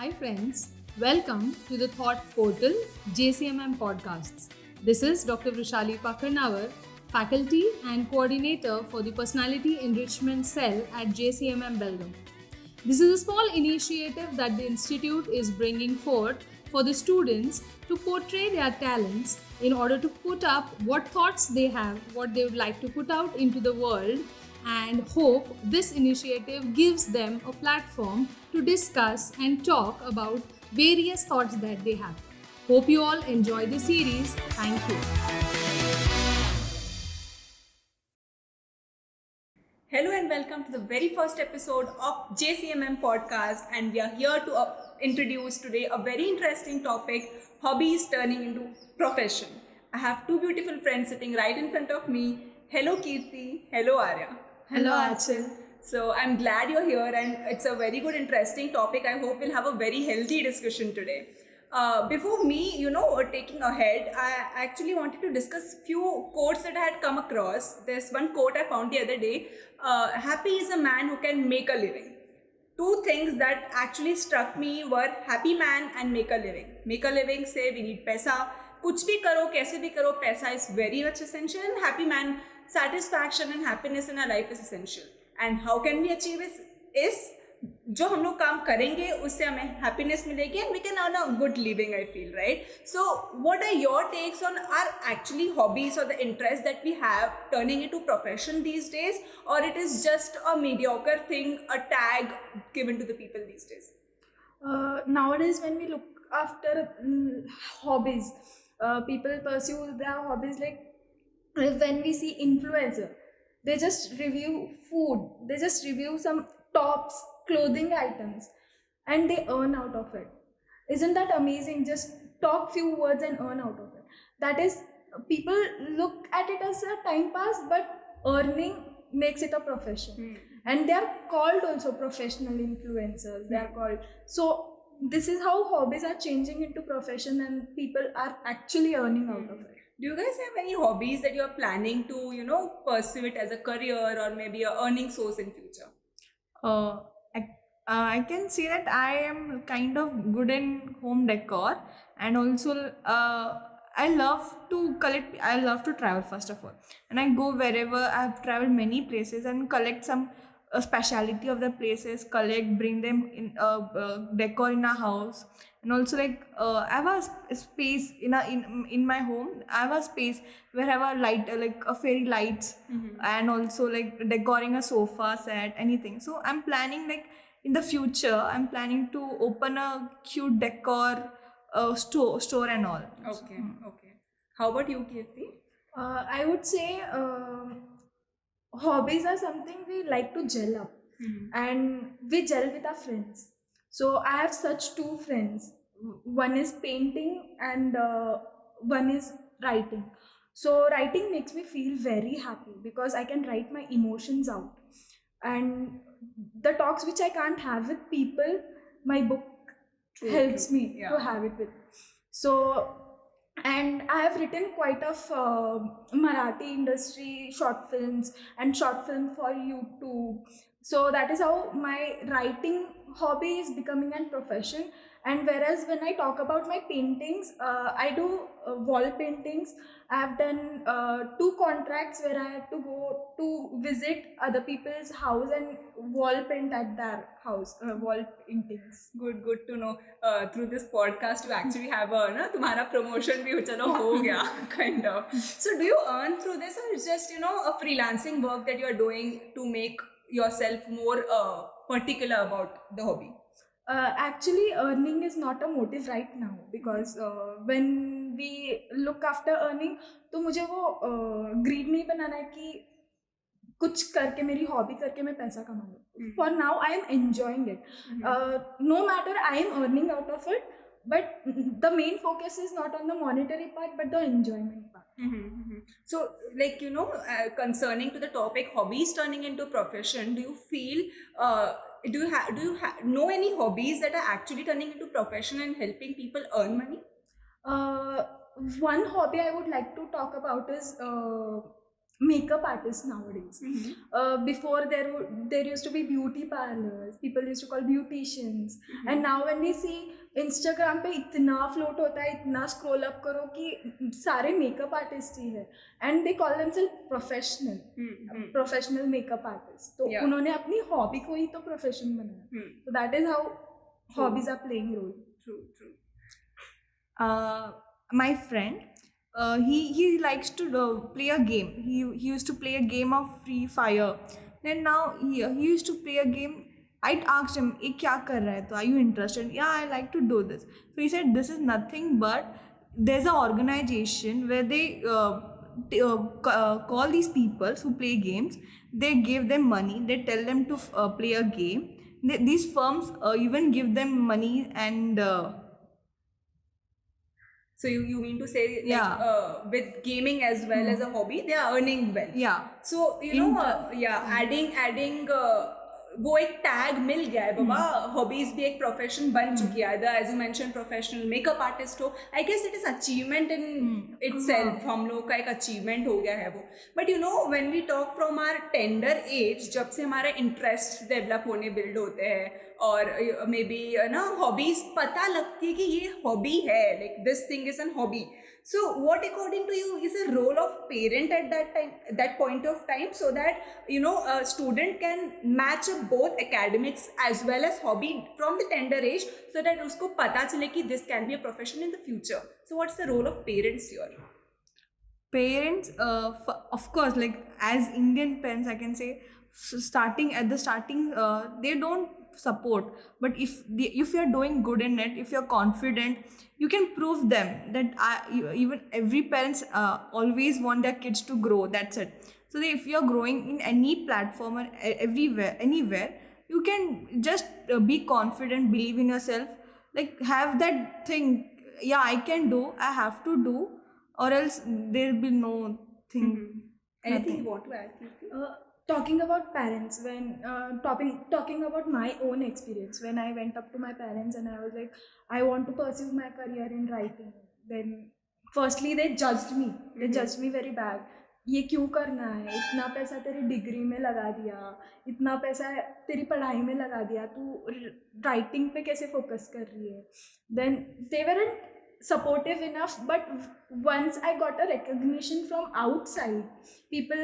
Hi friends, welcome to the Thought Portal JCMM Podcasts. This is Dr. Vrishali Pakarnawar, faculty and coordinator for the Personality Enrichment Cell at JCMM Belagavi. This is a small initiative that the institute is bringing forth for the students to portray their talents in order to put up what thoughts they have, what they would like to put out into the world, and hope this initiative gives them a platform to discuss and talk about various thoughts that they have. Hope you all enjoy the series. Thank you. Hello and welcome to the very first episode of JCMM Podcast, and we are here to introduce today a very interesting topic: hobbies turning into profession. I have two beautiful friends sitting right in front of me. Hello Keerti, hello Arya. Hello, Aanchal. So I'm glad you're here, and it's a very good, interesting topic. I hope we'll have a very healthy discussion today. Before me, taking ahead, I actually wanted to discuss few quotes that I had come across. There's one quote I found the other day. Happy is a man who can make a living. Two things that actually struck me were happy man and make a living. Make a living say we need paisa. कुछ भी करो, कैसे भी करो, paisa is very much essential. And happy man, satisfaction and happiness in our life is essential. And how can we achieve is जो हम लोग काम करेंगे उससे हमें happiness मिलेगी and we can earn a good living, I feel, right? So what are your takes on our actually hobbies or the interests that we have turning into profession these days, or it is just a mediocre thing, a tag given to the people these days? Nowadays when we look after hobbies, people pursue their hobbies like when we see influencer, they just review food, they just review some tops, clothing items, and they earn out of it. Isn't that amazing? Just talk few words and earn out of it. That is, people look at it as a time pass, but earning makes it a profession. And they are called also professional influencers. They are called. So this is how hobbies are changing into profession, and people are actually earning out of it. Do you guys have any hobbies that you are planning to, pursue it as a career or maybe a earning source in future? I can say that I am kind of good in home decor, and also I love to collect. I love to travel first of all, and I go wherever. I have traveled many places and collect some speciality of the places. Collect, bring them in decor in a house, and also I have a space in my home. I have a space where I have a light like a fairy lights, and also like decoring a sofa set, anything. So I'm planning in the future, I'm planning to open a cute decor store and all. Okay. How about you, Keerti? I would say hobbies are something we like to gel up, and we gel with our friends. So I have such two friends. One is painting and one is writing. So writing makes me feel very happy because I can write my emotions out. And the talks which I can't have with people, my book helps me to have it with. So, and I have written quite of Marathi industry short films and short film for YouTube. So that is how my writing hobby is becoming a profession. And whereas when I talk about my paintings, I do wall paintings. I have done 2 contracts where I had to go to visit other people's house and wall paint at their house, wall paintings. Good to know. Through this podcast, you actually have a तुम्हारा promotion भी चलो हो गया kind of. So do you earn through this, or it's just a freelancing work that you are doing to make yourself more particular about the hobby? Actually, earning is not a motive right now because when we look after earning, तो मुझे वो greed नहीं बनाना है कि कुछ करके मेरी hobby करके मैं पैसा कमाऊँ. For now, I am enjoying it. No matter I am earning out of it, but the main focus is not on the monetary part, but the enjoyment part. So, concerning to the topic hobbies turning into profession, do you feel do you know any hobbies that are actually turning into profession and helping people earn money? One hobby I would like to talk about is makeup artists nowadays. Before there used to be beauty parlors, people used to call beauticians, and now when we see Instagram पे इतना float होता है, इतना scroll up करो कि सारे makeup artists ही है, and they call themselves professional makeup artists. तो उन्होंने अपनी hobby को ही तो profession बनाया. So that is how hobbies are playing role. True. My friend, he likes to play a game. He used to play a game of Free Fire. Then now he used to play a game. I asked him, "ये क्या कर रहा है? तो are you interested?" Yeah, I like to do this. So he said, "This is nothing but there's an organization where they call these people who play games. They give them money. They tell them to play a game. These firms even give them money and." So you mean to say, like, with gaming as well as a hobby, they are earning well. Yeah. So adding वो एक tag मिल गया है बाबा. Hobbies भी एक profession बन चुकी है. As you mention professional makeup artist हो, I guess it is achievement in itself. हम लोग का एक अचीवमेंट हो गया है वो. But you know when we talk from our tender age, जब से हमारे इंटरेस्ट डेवलप होने बिल्ड होते हैं और मे बी ना हॉबीज पता लगती है कि ये हॉबी है, like this thing is an hobby. So what according to you is a role of parent at that time, that point of time, so that a student can match up both academics as well as hobby from the tender age, so that usko pata chale ki this can be a profession in the future. So what's the role of parents here? Parents, of course, like as Indian parents, I can say at the starting, they don't support. But if you're doing good in it, if you're confident, you can prove them that even every parents always want their kids to grow. That's it. So if you're growing in any platform or anywhere, you can just be confident, believe in yourself, like have that thing. Yeah, I can do. I have to do, or else there'll be no thing. Anything you want to add, Keerti? Talking about parents, when talking about my own experience, when I went up to my parents and I was like, I want to pursue my career in writing, then firstly they judged me. They judged me very bad. ये क्यों करना है? इतना पैसा तेरी degree में लगा दिया, इतना पैसा तेरी पढ़ाई में लगा दिया, तू राइटिंग पे कैसे फोकस कर रही है? Then they weren't supportive enough, but once I got a recognition from outside, people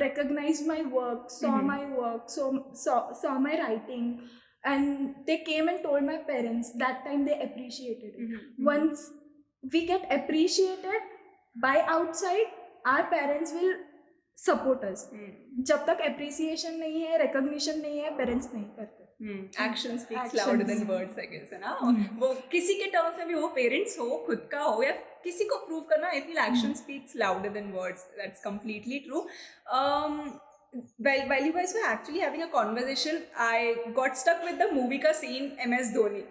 recognized my work, saw my work, saw my writing, and they came and told my parents. That time they appreciated it. Once we get appreciated by outside, our parents will support us. जब तक appreciation नहीं है, recognition नहीं है, parents नहीं करते. Action speaks louder than words, I guess, है ना. वो किसी के टर्म्स में भी हो, पेरेंट्स हो, खुद का हो, या किसी को प्रूव करना, I feel action speaks louder than words. That's completely true. While you guys were actually having a conversation, I got stuck with the movie का scene MS Dhoni.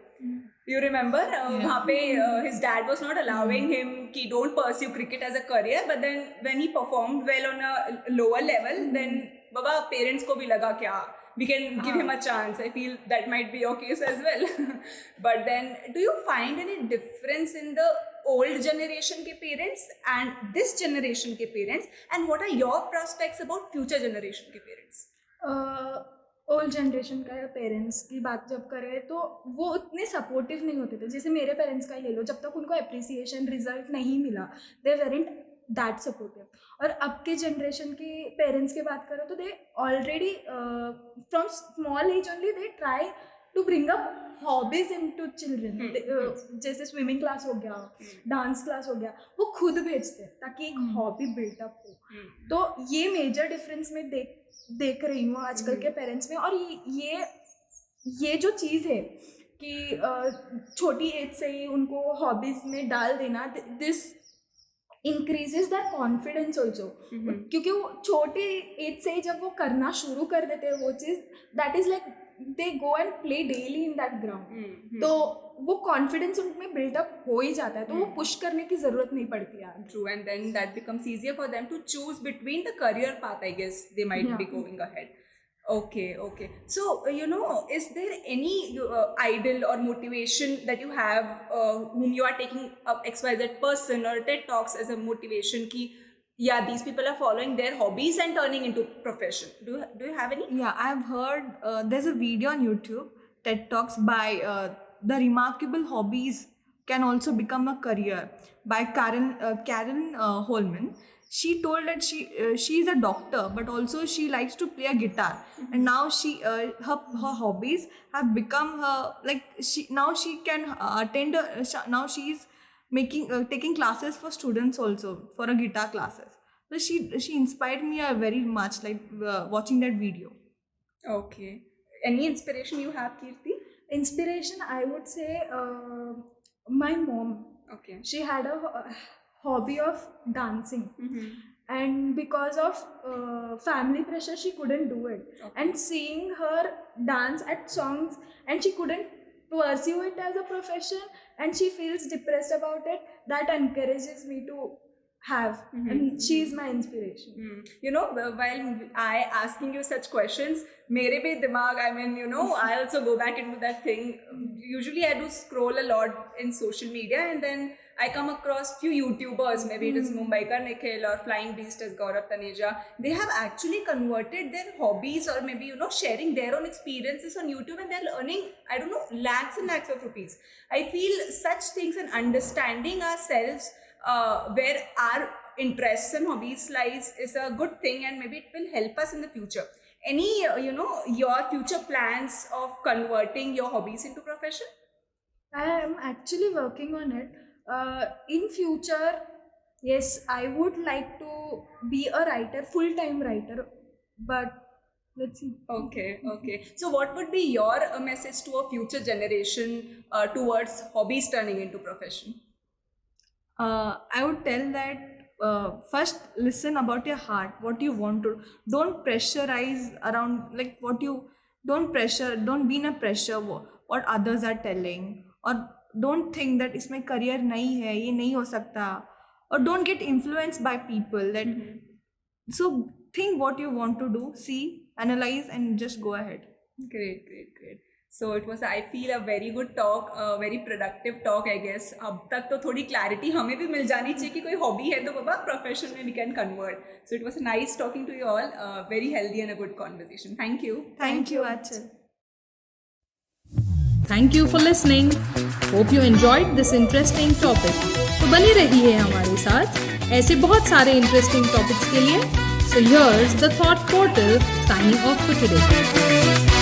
You remember? वहाँ पे his dad was not allowing him कि don't pursue cricket as a career, but then when he performed well on a lower level, then Baba parents को भी लगा क्या, we can give him a chance. I feel that might be your case as well. But then, do you find any difference in the old generation के parents and this generation के parents, and what are your prospects about future generation के parents? Old generation का या parents की बात जब करें तो वो उतने सपोर्टिव नहीं होते थे. जैसे मेरे पेरेंट्स का ही ले लो, जब तक उनको अप्रिसिएशन रिजल्ट नहीं मिला, दे वेरेंट दैट सपोर्टिव. और अब के जनरेशन के पेरेंट्स की बात करो तो they already from small age only they try to bring up hobbies into children. जैसे स्विमिंग क्लास हो गया, डांस क्लास हो गया, वो खुद भेजते हैं ताकि एक हॉबी बिल्टअप हो. तो ये मेजर डिफरेंस में देख रही हूँ आजकल के पेरेंट्स में. और ये जो चीज़ है कि छोटी एज से ही उनको हॉबीज में डाल देना, this increases that confidence also. क्योंकि वो छोटी एज से ही जब वो करना शुरू कर देते हैं वो चीज़, that is like they go and play daily in that ground. तो वो कॉन्फिडेंस उनमें बिल्डअप हो ही जाता है, तो वो पुश करने की जरूरत नहीं पड़ती यार. True, and then that becomes easier for them to choose between the career path, I guess they might be going ahead. Okay. So, is there any idol or motivation that you have whom you are taking up XYZ person or TED Talks as a motivation ki yeah, these people are following their hobbies and turning into profession. Do you have any? Yeah, I've heard there's a video on YouTube, TED Talks by The Remarkable Hobbies Can Also Become a Career by Karen Holman. She told that she's a doctor, but also she likes to play a guitar, and now her hobbies have become her, like she can attend now she's making taking classes for students also for a guitar classes. So she inspired me very much, like watching that video. Okay. Any inspiration you have, Keerti? Inspiration, I would say, my mom. Okay. She had a hobby of dancing. And because of family pressure, she couldn't do it. Okay. And seeing her dance at songs, and she couldn't pursue it as a profession, and she feels depressed about it, that encourages me to have. And she is my inspiration. You know, while I asking you such questions, mere bhi dimag, I mean, you know, I also go back into that thing. Usually I do scroll a lot in social media, and then I come across few YouTubers, maybe it is Mumbai Ka Nehal or Flying Beast as Gaurav Taneja. They have actually converted their hobbies, or maybe, you know, sharing their own experiences on YouTube, and they're earning, I don't know, lakhs and lakhs of rupees. I feel such things and understanding ourselves where our interests and hobbies lies is a good thing, and maybe it will help us in the future. Any, you know, your future plans of converting your hobbies into profession? I am actually working on it. In future, yes, I would like to be a writer, full-time writer, but let's see. Okay. So what would be your message to a future generation towards hobbies turning into profession? I would tell that first listen about your heart, what you want to. Don't pressurize around, like don't be in a pressure what others are telling, or don't think that इसमें career नहीं है, ये नहीं हो सकता, or don't get influenced by people that. So think what you want to do, see, analyze, and just go ahead. Great. So it was, I feel, a very good talk, a very productive talk, I guess. अब तक तो थोड़ी clarity हमें भी मिल जानी चाहिए कि कोई hobby है तो बाबा profession में we can convert. So it was nice talking to you all. Very healthy and a good conversation. Thank you. Thank you, Aanchal. Thank you for listening. Hope you enjoyed this interesting topic. तो बने रहिए हमारे साथ ऐसे बहुत सारे interesting topics के लिए. So here's the Thought Portal signing off for today.